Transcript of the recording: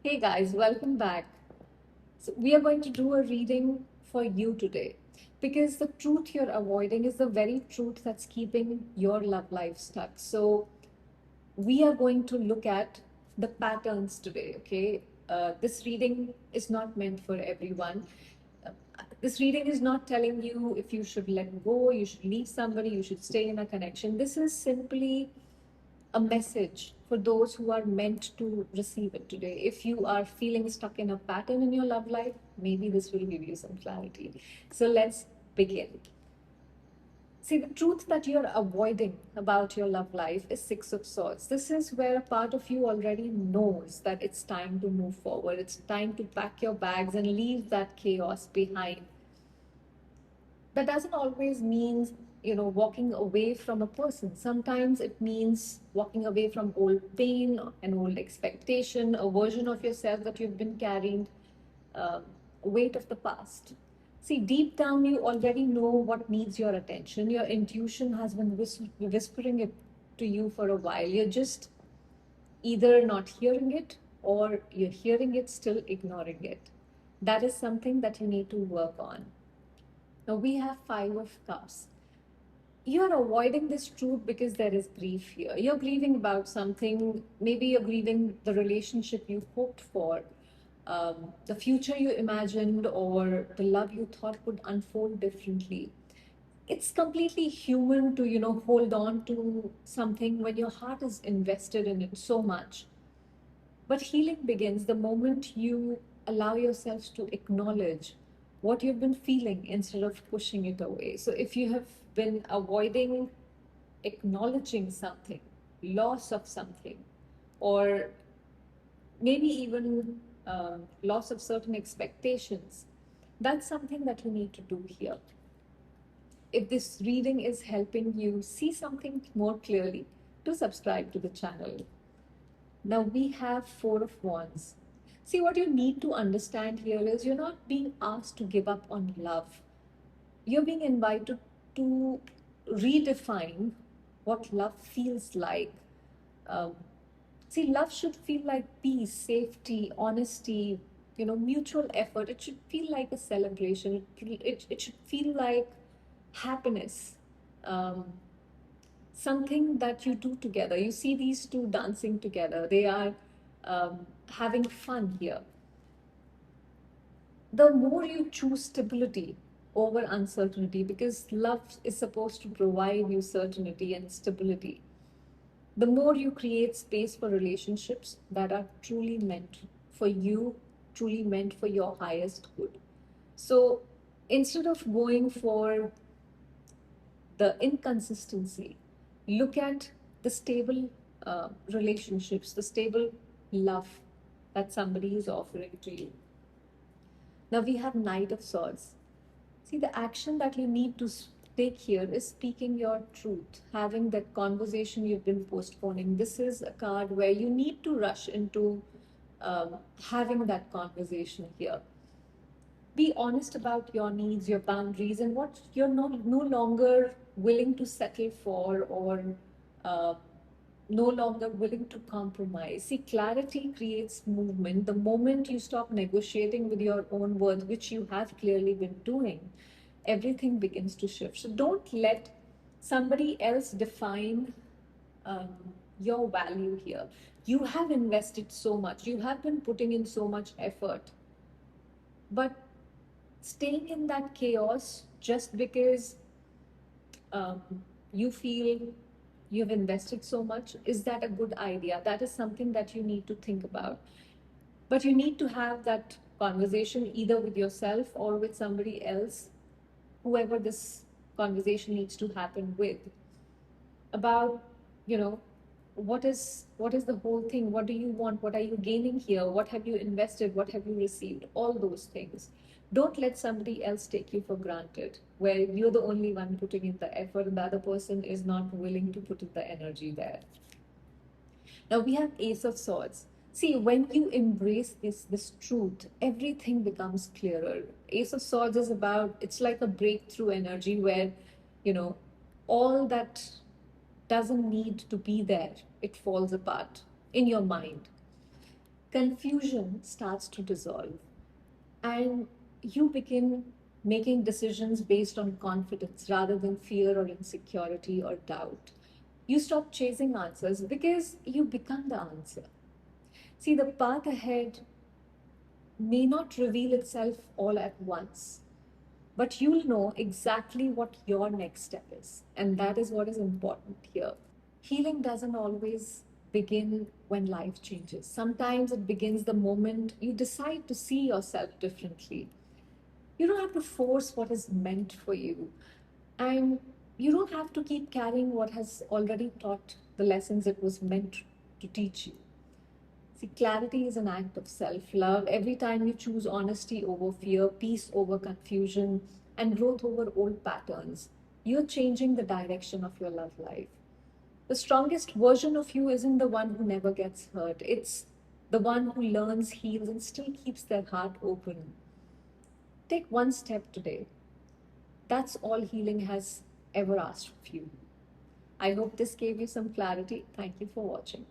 Hey guys, welcome back. So, we are going to do a reading for you today because the truth you're avoiding is the very truth that's keeping your love life stuck. So, we are going to look at the patterns today, okay? This reading is not meant for everyone. Uh, this reading is not telling you if you should let go, you should leave somebody, you should stay in a connection. This is simply a message for those who are meant to receive it today. If you are feeling stuck in a pattern in your love life, maybe this will give you some clarity. So let's begin. See, the truth that you're avoiding about your love life is Six of Swords. This is where a part of you already knows that it's time to move forward. It's time to pack your bags and leave that chaos behind. That doesn't always mean walking away from a person. Sometimes it means walking away from old pain, an old expectation, a version of yourself that you've been carrying, uh, weight of the past. See, deep down you already know what needs your attention. Your intuition has been whispering it to you for a while. You're just either not hearing it, or you're hearing it still ignoring it. That is something that you need to work on. Now we have Five of Cups. You're avoiding this truth because there is grief here. You're grieving about something. Maybe you're grieving the relationship you hoped for, the future you imagined, or the love you thought would unfold differently. It's completely human to, hold on to something when your heart is invested in it so much. But healing begins the moment you allow yourselves to acknowledge what you've been feeling instead of pushing it away. So if you have been avoiding acknowledging something, loss of something, or maybe even loss of certain expectations, that's something that you need to do here. If this reading is helping you see something more clearly, do subscribe to the channel. Now we have Four of Wands. See, what you need to understand here is you're not being asked to give up on love. You're being invited to redefine what love feels like. Um, See, love should feel like peace, safety, honesty, mutual effort. It should feel like a celebration. It should feel like happiness. Um, Something that you do together. You see these two dancing together. They are having fun here. The more you choose stability over uncertainty, because love is supposed to provide you certainty and stability, the more you create space for relationships that are truly meant for you, truly meant for your highest good. So instead of going for the inconsistency, look at the stable relationships, the stable love that somebody is offering to you. Now we have Knight of Swords. See, the action that you need to take here is speaking your truth, having that conversation you've been postponing. This is a card where you need to rush into having that conversation here. Be honest about your needs, your boundaries, and what you're no longer willing to settle for, or uh, no longer willing to compromise. See, clarity creates movement. The moment you stop negotiating with your own words, which you have clearly been doing, everything begins to shift. So don't let somebody else define um, your value here. You have invested so much, you have been putting in so much effort, but staying in that chaos just because um, you feel you've invested so much, is that a good idea? That is something that you need to think about. But you need to have that conversation either with yourself or with somebody else, whoever this conversation needs to happen with, about, you know what is the whole thing, what do you want, what are you gaining here, what have you invested, what have you received, all those things. Don't let somebody else take you for granted, where you're the only one putting in the effort and the other person is not willing to put in the energy there. Now we have Ace of Swords. See, when you embrace this truth, everything becomes clearer. Ace of Swords is about, it's like a breakthrough energy where, you know, all that doesn't need to be there, it falls apart in your mind. confusion starts to dissolve, and you begin making decisions based on confidence rather than fear or insecurity or doubt. You stop chasing answers because you become the answer. See, the path ahead may not reveal itself all at once, but you'll know exactly what your next step is. And that is what is important here. Healing doesn't always begin when life changes. Sometimes it begins the moment you decide to see yourself differently. You don't have to force what is meant for you. And you don't have to keep carrying what has already taught the lessons it was meant to teach you. See, clarity is an act of self love. Every time you choose honesty over fear, peace over confusion, and growth over old patterns, you're changing the direction of your love life. The strongest version of you isn't the one who never gets hurt, it's the one who learns, heals, and still keeps their heart open. Take one step today. That's all healing has ever asked of you. I hope this gave you some clarity. Thank you for watching.